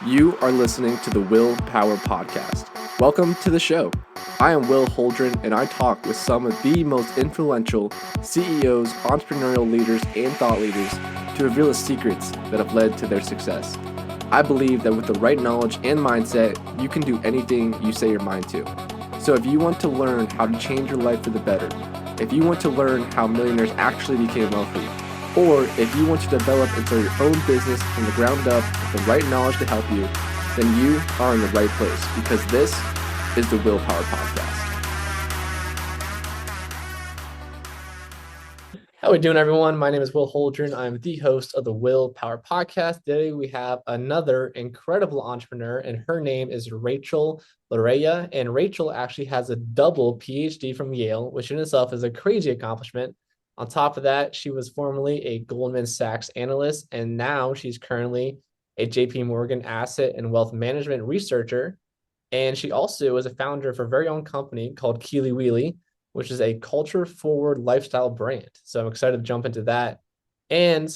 You are listening to the Will Power Podcast. Welcome to the show. I am Will Holdren, and I talk with some of the most influential CEOs, entrepreneurial leaders, and thought leaders to reveal the secrets that have led to their success. I believe that with the right knowledge and mindset, you can do anything you say your mind to. So if you want to learn how to change your life for the better, if you want to learn how millionaires actually became wealthy, or if you want to develop and start your own business from the ground up with the right knowledge to help you, then you are in the right place because this is the Willpower Podcast. How are we doing, everyone? My name is Will Holdren. I'm the host of the Willpower Podcast. Today we have another incredible entrepreneur, and her name is Laryea. And Rachel actually has a double PhD from Yale, which in itself is a crazy accomplishment. On top of that, she was formerly a Goldman Sachs analyst, and now she's currently a JP Morgan asset and wealth management researcher. And she also is a founder of her very own company called Kelewele, which is a culture-forward lifestyle brand. So I'm excited to jump into that. And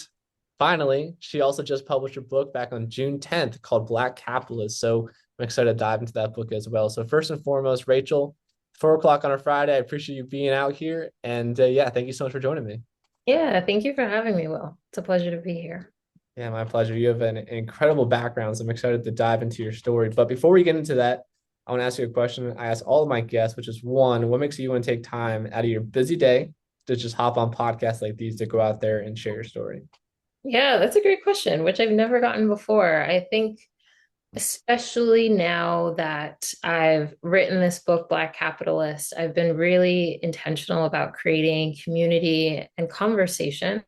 finally, she also just published a book back on June 10th called Black Capitalist. So I'm excited to dive into that book as well. So first and foremost, Rachel, 4 o'clock on a Friday. I appreciate you being out here. And thank you so much for joining me. Yeah, thank you for having me, Will. It's a pleasure to be here. Yeah, my pleasure. You have an incredible background, so I'm excited to dive into your story. But before we get into that, I want to ask you a question I ask all of my guests, which is one, what makes you want to take time out of your busy day to just hop on podcasts like these to go out there and share your story? Yeah, that's a great question, which I've never gotten before. I think, especially now that I've written this book, Black Capitalist, I've been really intentional about creating community and conversation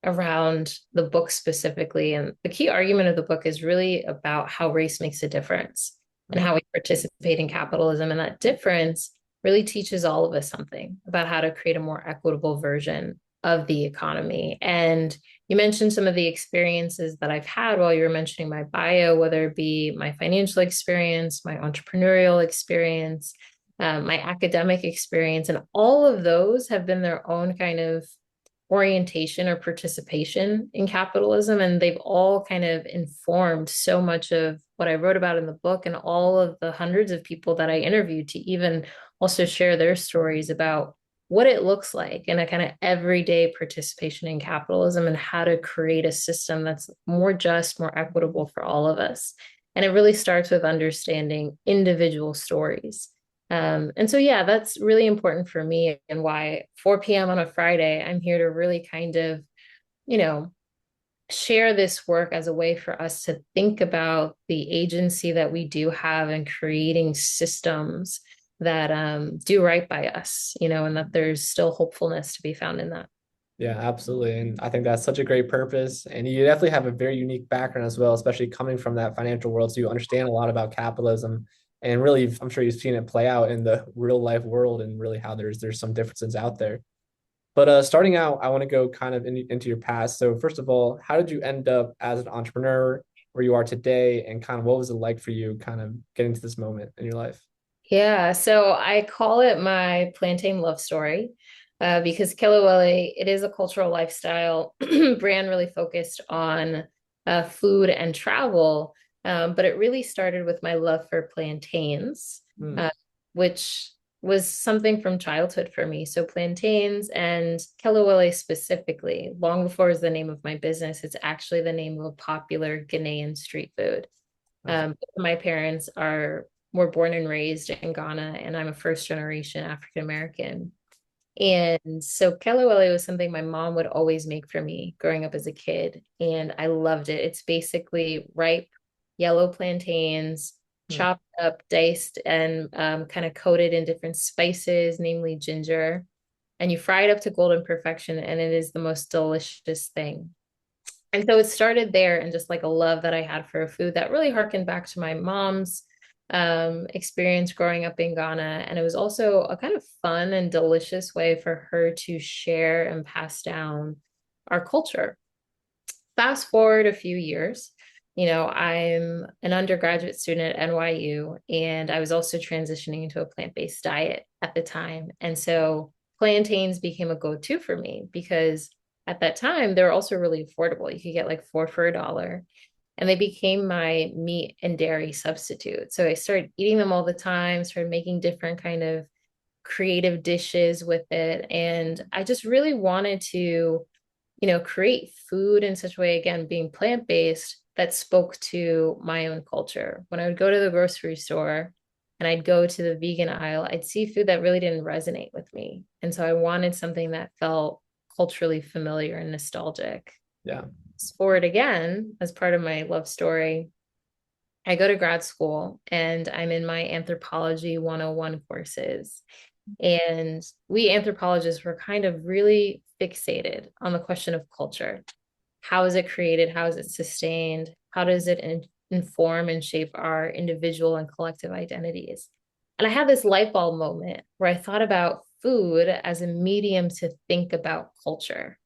around the book specifically. And the key argument of the book is really about how race makes a difference and how we participate in capitalism. And that difference really teaches all of us something about how to create a more equitable version of the economy. And you mentioned some of the experiences that I've had while you were mentioning my bio, whether it be my financial experience, my entrepreneurial experience, my academic experience, and all of those have been their own kind of orientation or participation in capitalism. And they've all kind of informed so much of what I wrote about in the book and all of the hundreds of people that I interviewed to even also share their stories about what it looks like in a kind of everyday participation in capitalism and how to create a system that's more just, more equitable for all of us. And it really starts with understanding individual stories. Yeah, that's really important for me and why 4 p.m. on a Friday, I'm here to really kind of, you know, share this work as a way for us to think about the agency that we do have in creating systems that do right by us, and that there's still hopefulness to be found in that. Yeah, absolutely. And I think that's such a great purpose. And you definitely have a very unique background as well, especially coming from that financial world. So you understand a lot about capitalism. And really, I'm sure you've seen it play out in the real life world and really how there's some differences out there. But starting out, I want to go kind of into your past. So first of all, how did you end up as an entrepreneur where you are today? And kind of what was it like for you kind of getting to this moment in your life? Yeah, so I call it my plantain love story because Kelewele, it is a cultural lifestyle brand really focused on food and travel. But it really started with my love for plantains, Hmm. which was something from childhood for me. So plantains and Kelewele specifically, long before it was the name of my business, it's actually the name of a popular Ghanaian street food. Okay. My parents were born and raised in Ghana, and I'm a first generation African American. And so Kelewele was something my mom would always make for me growing up as a kid, and I loved it. It's basically ripe yellow plantains, Hmm. chopped up, diced, and kind of coated in different spices, namely ginger. And you fry it up to golden perfection, and it is the most delicious thing. And so it started there and just like a love that I had for food that really harkened back to my mom's experience growing up in Ghana. And it was also a kind of fun and delicious way for her to share and pass down our culture. Fast forward a few years, I'm an undergraduate student at NYU, and I was also transitioning into a plant-based diet at the time. And so plantains became a go-to for me because at that time they were also really affordable. You could get like four for $1. and they became my meat and dairy substitute. So I started eating them all the time, started making different kind of creative dishes with it. And I just really wanted to, create food in such a way, again, being plant-based, that spoke to my own culture. When I would go to the grocery store and I'd go to the vegan aisle, I'd see food that really didn't resonate with me. And so I wanted something that felt culturally familiar and nostalgic. Yeah. Forward again, as part of my love story, I go to grad school and I'm in my anthropology 101 courses. And we anthropologists were kind of really fixated on the question of culture. How is it created? How is it sustained? How does it inform and shape our individual and collective identities? And I had this light bulb moment where I thought about food as a medium to think about culture.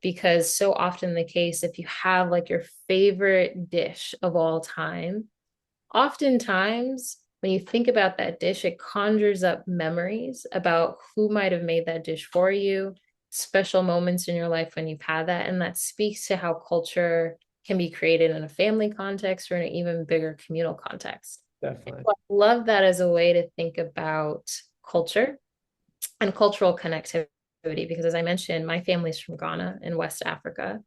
Because so often the case, if you have like your favorite dish of all time, oftentimes when you think about that dish, it conjures up memories about who might have made that dish for you, special moments in your life when you've had that. And that speaks to how culture can be created in a family context or in an even bigger communal context. Definitely. So I love that as a way to think about culture and cultural connectivity, because as I mentioned, my family's from Ghana in West Africa.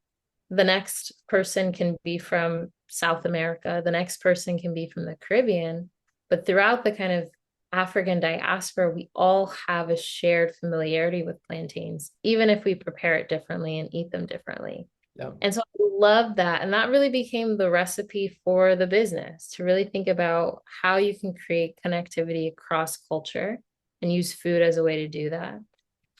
The next person can be from South America. The next person can be from the Caribbean. But throughout the kind of African diaspora, we all have a shared familiarity with plantains, even if we prepare it differently and eat them differently. Yeah. And so I love that. And that really became the recipe for the business, to really think about how you can create connectivity across culture and use food as a way to do that.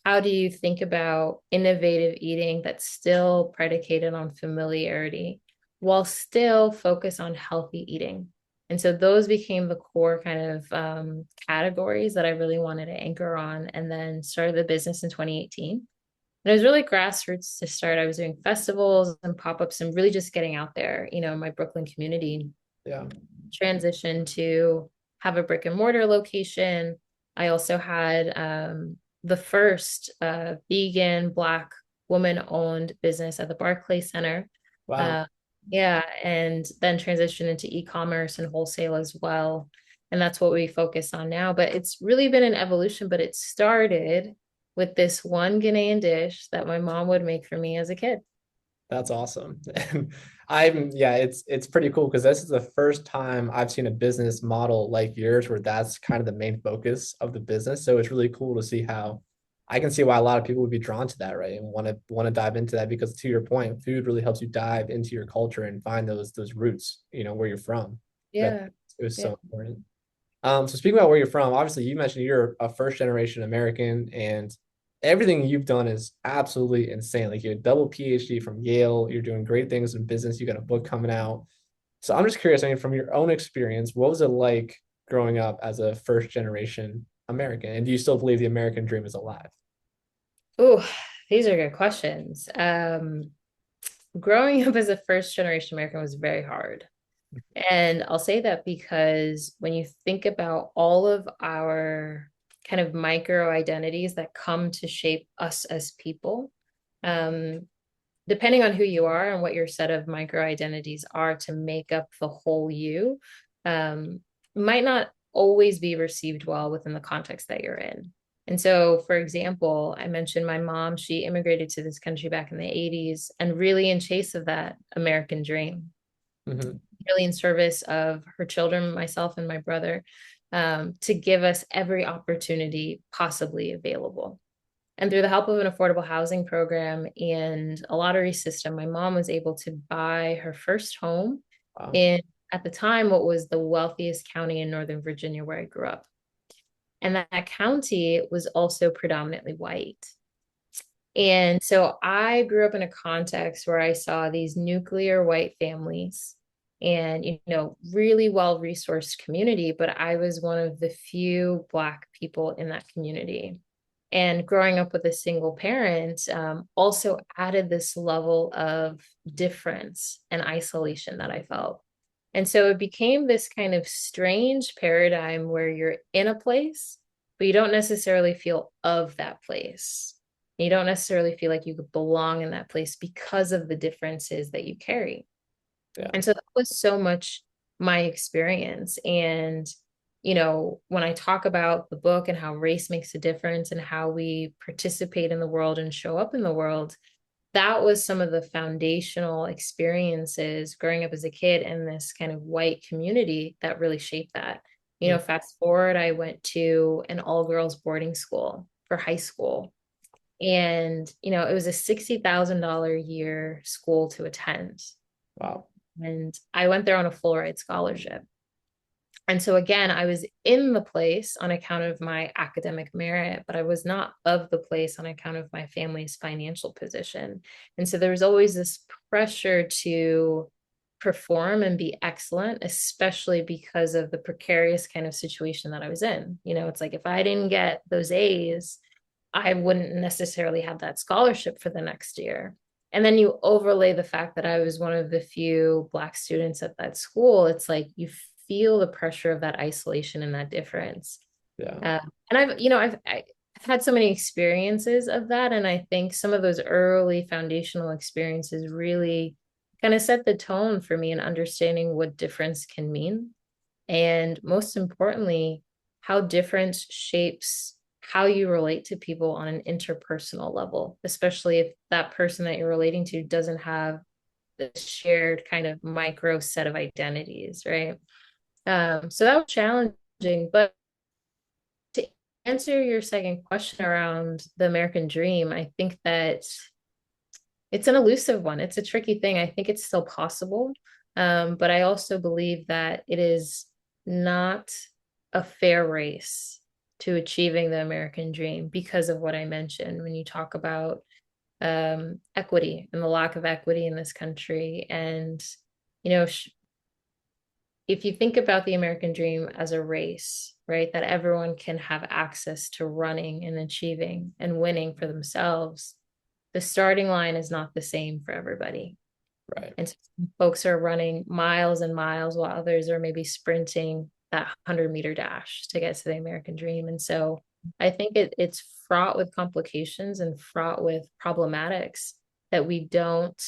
How do you think about innovative eating that's still predicated on familiarity while still focus on healthy eating? And so those became the core kind of categories that I really wanted to anchor on, and then started the business in 2018. And it was really grassroots to start. I was doing festivals and pop-ups and really just getting out there, in my Brooklyn community. Yeah. Transition to have a brick and mortar location. I also had the first vegan Black woman-owned business at the Barclay Center. Wow. Uh, yeah, and then transitioned into e-commerce and wholesale as well. And that's what we focus on now. But it's really been an evolution, but it started with this one Ghanaian dish that my mom would make for me as a kid. That's awesome. And yeah, it's pretty cool because this is the first time I've seen a business model like yours where that's kind of the main focus of the business. So it's really cool to see how I can see why a lot of people would be drawn to that, right? And want to dive into that because to your point, food really helps you dive into your culture and find those roots, where you're from. That Yeah. it was Yeah. so important. So speaking about where you're from, obviously you mentioned you're a first generation American and everything you've done is absolutely insane. Like you had double PhD from Yale, you're doing great things in business, you got a book coming out. So I'm just curious, I mean, from your own experience, what was it like growing up as a first generation American? And do you still believe the American dream is alive? Oh, these are good questions. Growing up as a first generation American was very hard. And I'll say that because when you think about all of our kind of micro identities that come to shape us as people, um, depending on who you are and what your set of micro identities are to make up the whole you, um, might not always be received well within the context that you're in. And so, for example, I mentioned my mom, she immigrated to this country back in the 80s and really in chase of that American dream, Mm-hmm. really in service of her children, myself and my brother, to give us every opportunity possibly available. And through the help of an affordable housing program and a lottery system, my mom was able to buy her first home Wow. in, at the time, what was the wealthiest county in Northern Virginia, where I grew up. And that county was also predominantly white. And so I grew up in a context where I saw these nuclear white families and, really well-resourced community, but I was one of the few Black people in that community. And growing up with a single parent also added this level of difference and isolation that I felt. And so it became this kind of strange paradigm where you're in a place, but you don't necessarily feel of that place. You don't necessarily feel like you belong in that place because of the differences that you carry. Yeah. And so that was so much my experience. And, when I talk about the book and how race makes a difference and how we participate in the world and show up in the world, that was some of the foundational experiences growing up as a kid in this kind of white community that really shaped that. Mm. Fast forward, I went to an all girls boarding school for high school. And, it was a $60,000 a year school to attend. Wow. And I went there on a full ride scholarship. And so again, I was in the place on account of my academic merit, but I was not of the place on account of my family's financial position. And so there was always this pressure to perform and be excellent, especially because of the precarious kind of situation that I was in. It's like if I didn't get those A's, I wouldn't necessarily have that scholarship for the next year. And then you overlay the fact that I was one of the few Black students at that school. It's like you feel the pressure of that isolation and that difference. Yeah. And I've had so many experiences of that. And I think some of those early foundational experiences really kind of set the tone for me in understanding what difference can mean. And most importantly, how difference shapes how you relate to people on an interpersonal level, especially if that person that you're relating to doesn't have the shared kind of micro set of identities, right? So that was challenging. But to answer your second question around the American dream, I think that it's an elusive one. It's a tricky thing. I think it's still possible. But I also believe that it is not a fair race to achieving the American dream because of what I mentioned when you talk about equity and the lack of equity in this country. And, you know, if you think about the American dream as a race, right, that everyone can have access to running and achieving and winning for themselves, the starting line is not the same for everybody. Right. And so folks are running miles and miles while others are maybe sprinting that 100-meter dash to get to the American dream. And so I think it's fraught with complications and fraught with problematics that we don't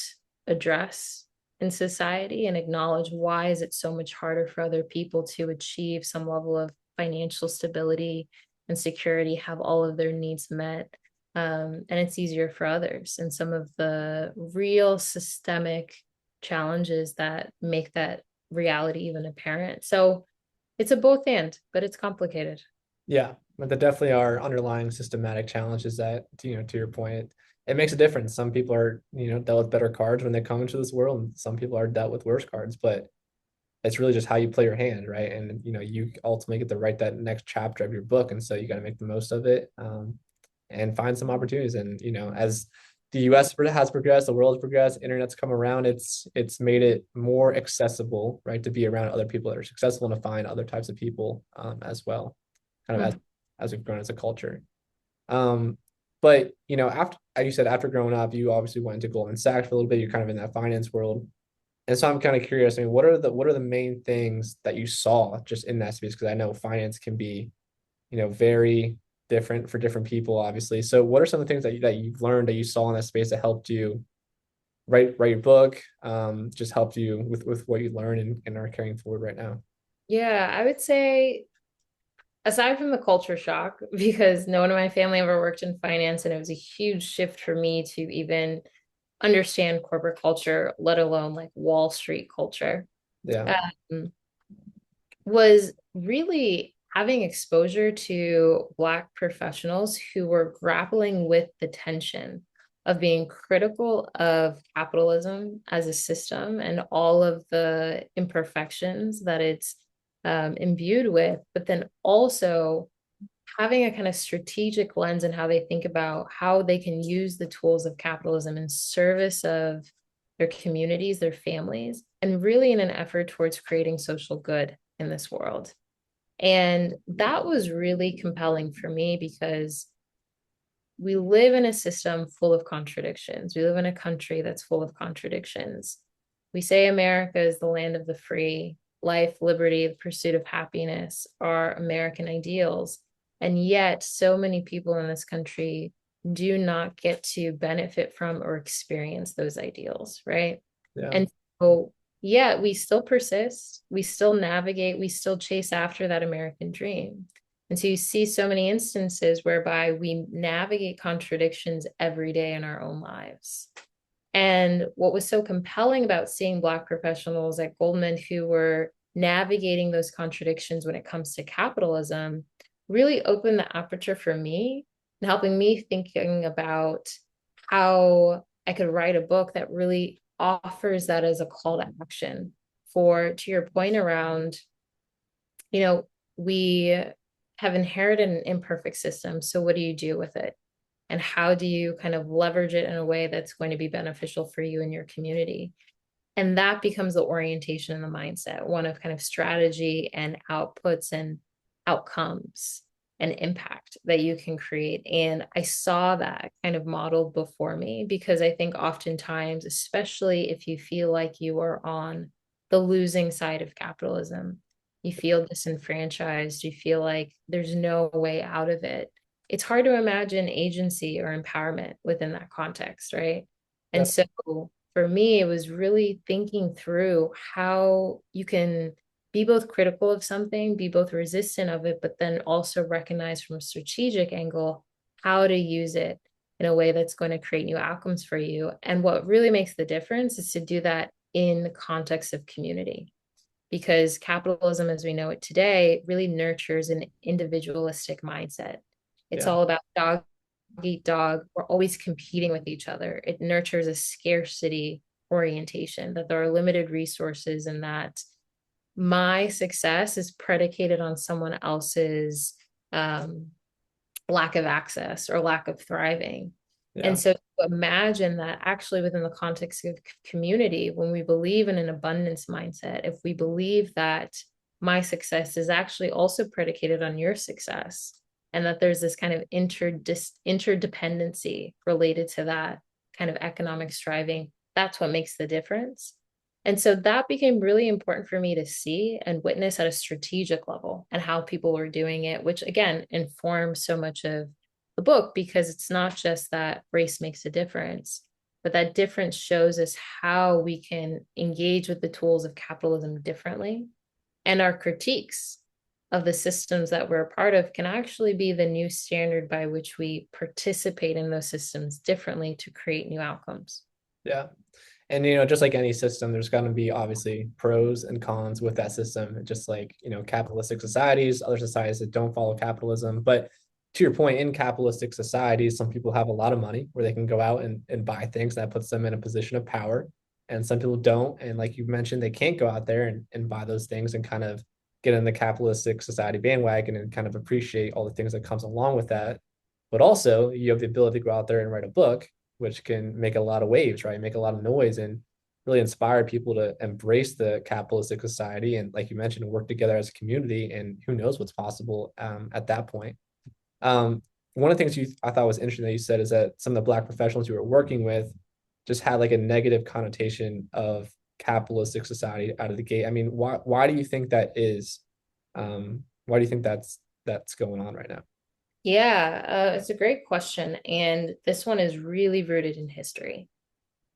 address in society and acknowledge why is it so much harder for other people to achieve some level of financial stability and security, have all of their needs met. And it's easier for others. And some of the real systemic challenges that make that reality even apparent. So it's a both and, but it's complicated. Yeah, but there definitely are underlying systematic challenges that, to your point, it makes a difference. Some people are, dealt with better cards when they come into this world, and some people are dealt with worse cards. But it's really just how you play your hand, right? And you ultimately get to write that next chapter of your book, and so you got to make the most of it, and find some opportunities. And as the U.S. has progressed, the world has progressed, internet's come around. It's made it more accessible, right, to be around other people that are successful and to find other types of people as well, kind of Mhm. as we've grown as a culture. Um, but after, as you said, after growing up, you obviously went to Goldman Sachs for a little bit. You're kind of in that finance world. And so I'm kind of curious. I mean, what are the main things that you saw just in that space? Because I know finance can be, very different for different people, obviously. So what are some of the things that you've learned that you saw in that space that helped you write your book, just helped you with what you learned and are carrying forward right now? Yeah, I would say aside from the culture shock, because no one in my family ever worked in finance, and it was a huge shift for me to even understand corporate culture, let alone like Wall Street culture, Yeah, um, was really having exposure to Black professionals who were grappling with the tension of being critical of capitalism as a system and all of the imperfections that it's imbued with, but then also having a kind of strategic lens in how they think about how they can use the tools of capitalism in service of their communities, their families, and really in an effort towards creating social good in this world. And that was really compelling for me because we live in a system full of contradictions. We live in a country that's full of contradictions. We say America is the land of the free. Life, liberty, the pursuit of happiness are American ideals. And yet, so many people in this country do not get to benefit from or experience those ideals, right? yeah, And so yet we still persist, we still navigate, we still chase after that American dream. And so you see so many instances whereby we navigate contradictions every day in our own lives. And what was so compelling about seeing Black professionals at Goldman who were navigating those contradictions when it comes to capitalism really opened the aperture for me and helping me thinking about how I could write a book that really offers that as a call to action for, to your point around, you know, we have inherited an imperfect system. So what do you do with it? And how do you kind of leverage it in a way that's going to be beneficial for you and your community? And that becomes the orientation and the mindset, one of kind of strategy and outputs and outcomes and impact that you can create. And I saw that kind of modeled before me because I think oftentimes, especially if you feel like you are on the losing side of capitalism, you feel disenfranchised, you feel like there's no way out of it. It's hard to imagine agency or empowerment within that context, right? And Yeah. so for me, it was really thinking through how you can be both critical of something, be both resistant of it, but then also recognize from a strategic angle how to use it in a way that's going to create new outcomes for you. And what really makes the difference is to do that in the context of community. Because capitalism, as we know it today, really nurtures an individualistic mindset. It's Yeah. all about dog eat dog. We're always competing with each other. It nurtures a scarcity orientation, that there are limited resources and that my success is predicated on someone else's um, lack of access or lack of thriving. And Yeah. so imagine that actually within the context of community, when we believe in an abundance mindset, if we believe that my success is actually also predicated on your success, and that there's this kind of interdependency related to that kind of economic striving, that's what makes the difference. And so that became really important for me to see and witness at a strategic level and how people were doing it, which again informs so much of the book because it's not just that race makes a difference, but that difference shows us how we can engage with the tools of capitalism differently. And our critiques of the systems that we're a part of can actually be the new standard by which we participate in those systems differently to create new outcomes. Yeah. And just like any system, there's going to be obviously pros and cons with that system, just like capitalistic societies, other societies that don't follow capitalism. But to your point, in capitalistic societies, some people have a lot of money where they can go out and buy things that puts them in a position of power, and some people don't. And like you mentioned, they can't go out there and buy those things and kind of get in the capitalistic society bandwagon and kind of appreciate all the things that comes along with that. But also you have the ability to go out there and write a book, which can make a lot of waves, right? Make a lot of noise and really inspire people to embrace the capitalistic society and, like you mentioned, work together as a community. And who knows what's possible at that point. Um, One of the things I thought was interesting that you said is that some of the Black professionals you were working with just had like a negative connotation of capitalistic society out of the gate. I mean, why do you think that is? Why do you think that's going on right now? Yeah, it's a great question. And this one is really rooted in history.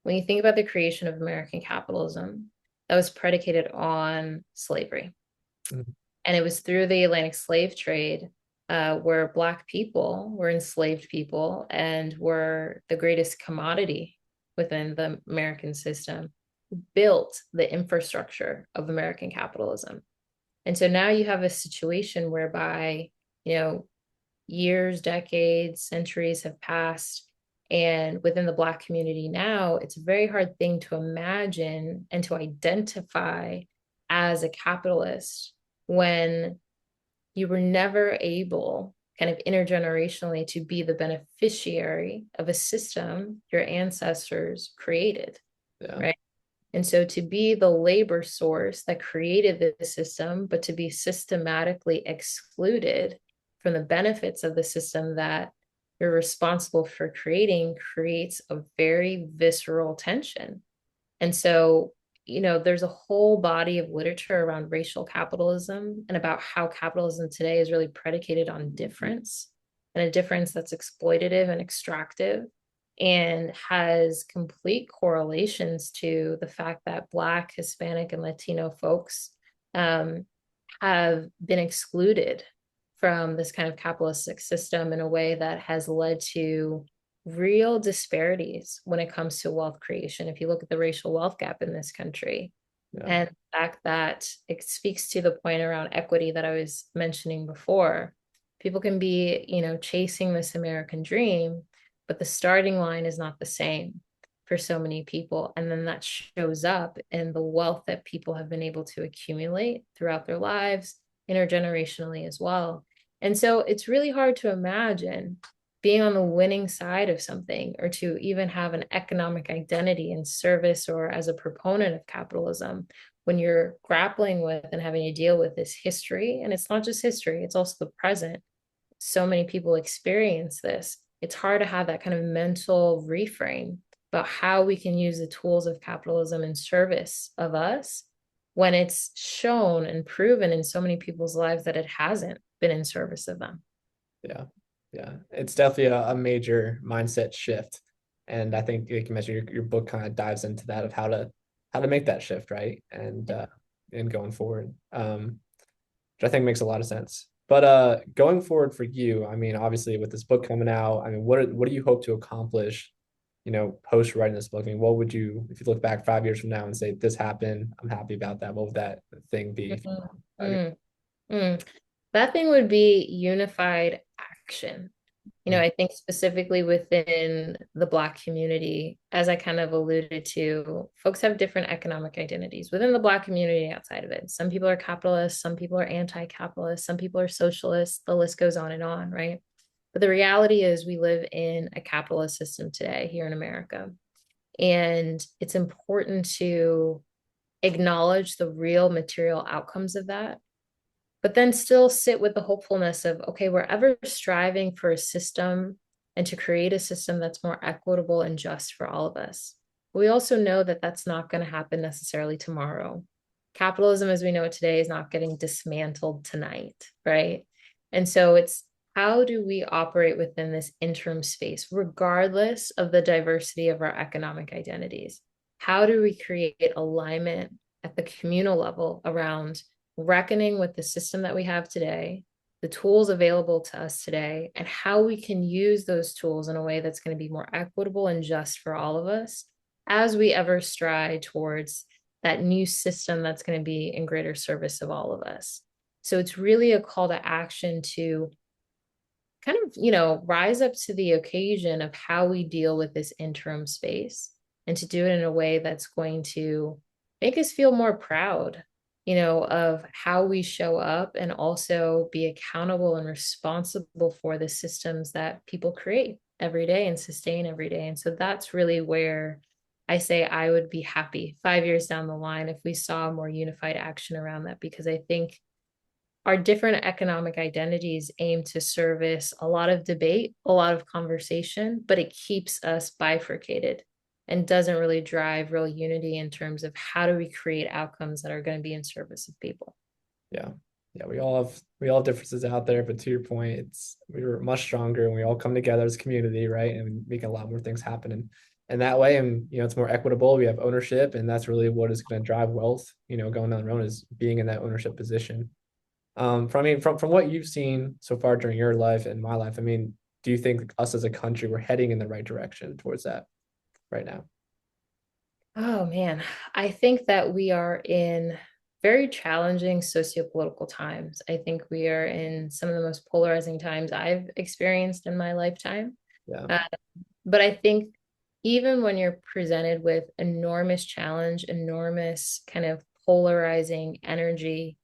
When you think about the creation of American capitalism, that was predicated on slavery. Mhm. And it was through the Atlantic slave trade where Black people were enslaved people and were the greatest commodity within the American system, built the infrastructure of American capitalism. And so now you have a situation whereby, you know, years, decades, centuries have passed. And within the Black community now, it's a very hard thing to imagine and to identify as a capitalist when you were never able, kind of intergenerationally, to be the beneficiary of a system your ancestors created, Yeah. right? And so to be the labor source that created the system, but to be systematically excluded from the benefits of the system that you're responsible for creating creates a very visceral tension. And so, there's a whole body of literature around racial capitalism and about how capitalism today is really predicated on difference and a difference that's exploitative and extractive. and has complete correlations to the fact that Black, Hispanic, and Latino folks um, have been excluded from this kind of capitalistic system in a way that has led to real disparities when it comes to wealth creation. If you look at the racial wealth gap in this country, Yeah. and the fact that it speaks to the point around equity that I was mentioning before, people can be, chasing this American dream, but the starting line is not the same for so many people. And then that shows up in the wealth that people have been able to accumulate throughout their lives, intergenerationally as well. And so it's really hard to imagine being on the winning side of something, or to even have an economic identity in service or as a proponent of capitalism, when you're grappling with and having to deal with this history. And it's not just history, it's also the present. So many people experience this. It's hard to have that kind of mental reframe about how we can use the tools of capitalism in service of us, when it's shown and proven in so many people's lives that it hasn't been in service of them. Yeah. Yeah. It's definitely a major mindset shift. And I think, like you mentioned, your book kind of dives into that, of how to make that shift, right? And going forward. Which I think makes a lot of sense. But going forward for you, I mean, obviously with this book coming out, I mean, what do you hope to accomplish, post writing this book? I mean, what would you, if you look back 5 years from now and say this happened, I'm happy about that, what would that thing be? Mm, mm. That thing would be unified action. Mm. I think specifically within the Black community, as I kind of alluded to, folks have different economic identities within the Black community, outside of it. Some people are capitalists, some people are anti-capitalist, some people are socialists, the list goes on, right? But the reality is we live in a capitalist system today here in America. And it's important to acknowledge the real material outcomes of that, but then still sit with the hopefulness of, okay, we're ever striving for a system and to create a system that's more equitable and just for all of us. We also know that that's not going to happen necessarily tomorrow. Capitalism as we know it today is not getting dismantled tonight, right? And so it's, how do we operate within this interim space, regardless of the diversity of our economic identities? How do we create alignment at the communal level around reckoning with the system that we have today, the tools available to us today, and how we can use those tools in a way that's going to be more equitable and just for all of us as we ever stride towards that new system that's going to be in greater service of all of us. So it's really a call to action to kind of, rise up to the occasion of how we deal with this interim space, and to do it in a way that's going to make us feel more proud, of how we show up, and also be accountable and responsible for the systems that people create every day and sustain every day. And so that's really where I say I would be happy 5 years down the line if we saw more unified action around that, because I think our different economic identities aim to service a lot of debate, a lot of conversation, but it keeps us bifurcated and doesn't really drive real unity in terms of how do we create outcomes that are going to be in service of people. Yeah. Yeah, we all have differences out there, but to your point, we're much stronger and we all come together as a community, right? And we make a lot more things happen and that way, and it's more equitable. We have ownership, and that's really what is going to drive wealth, going down the road, is being in that ownership position. From what you've seen so far during your life and my life, I mean, do you think us as a country, we're heading in the right direction towards that right now? Oh man, I think that we are in very challenging sociopolitical times. I think we are in some of the most polarizing times I've experienced in my lifetime. Yeah. Uh, but I think even when you're presented with enormous challenge, enormous kind of polarizing energy,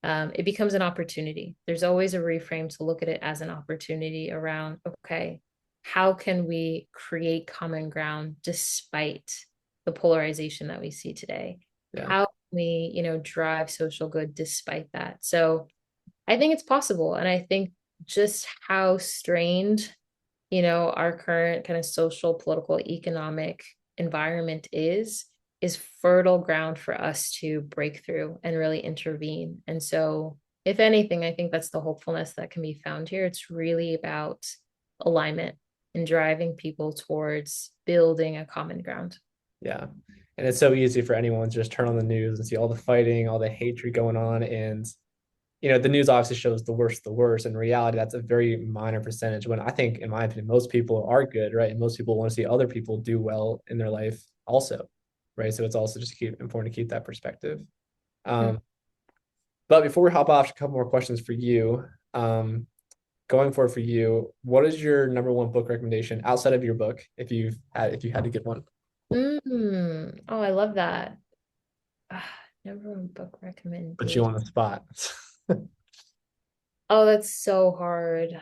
it becomes an opportunity. There's always a reframe to look at it as an opportunity around, okay, how can we create common ground despite the polarization that we see today? Yeah. How can we, drive social good despite that? So I think it's possible. And I think just how strained, our current kind of social, political, economic environment is fertile ground for us to break through and really intervene. And so, if anything, I think that's the hopefulness that can be found here. It's really about alignment. and driving people towards building a common ground. Yeah. And it's so easy for anyone to just turn on the news and see all the fighting, all the hatred going on. And, the news obviously shows the worst, the worst. In reality, that's a very minor percentage when I think, in my opinion, most people are good, right? And most people want to see other people do well in their life also, right? So it's also just important to keep that perspective. Mm. Um, but before we hop off, a couple more questions for you. Going forward for you, what is your number one book recommendation outside of your book, if you had to give one? Oh, I love that. Number one book Put you recommendation. on the spot. Oh, that's so hard.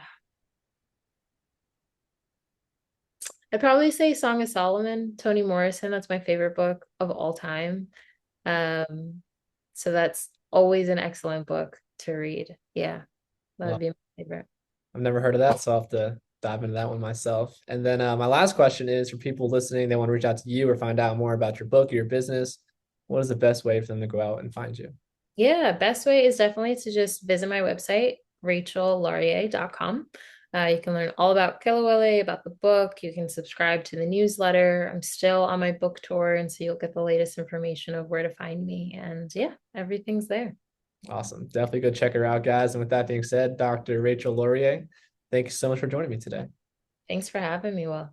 I'd probably say Song of Solomon, Toni Morrison. That's my favorite book of all time. Um, so that's always an excellent book to read. Yeah, that would Well, be my favorite. I've never heard of that, so I'll have to dive into that one myself. And then my last question is for people listening, they want to reach out to you or find out more about your book or your business. What is the best way for them to go out and find you? Yeah, best way is definitely to just visit my website, rachellaryea.com. You can learn all about Kelewele, about the book. You can subscribe to the newsletter. I'm still on my book tour, and so you'll get the latest information of where to find me. And yeah, everything's there. Awesome. Definitely go check her out, guys. And with that being said, Dr. Rachel Laryea, thank you so much for joining me today. Thanks for having me, Will.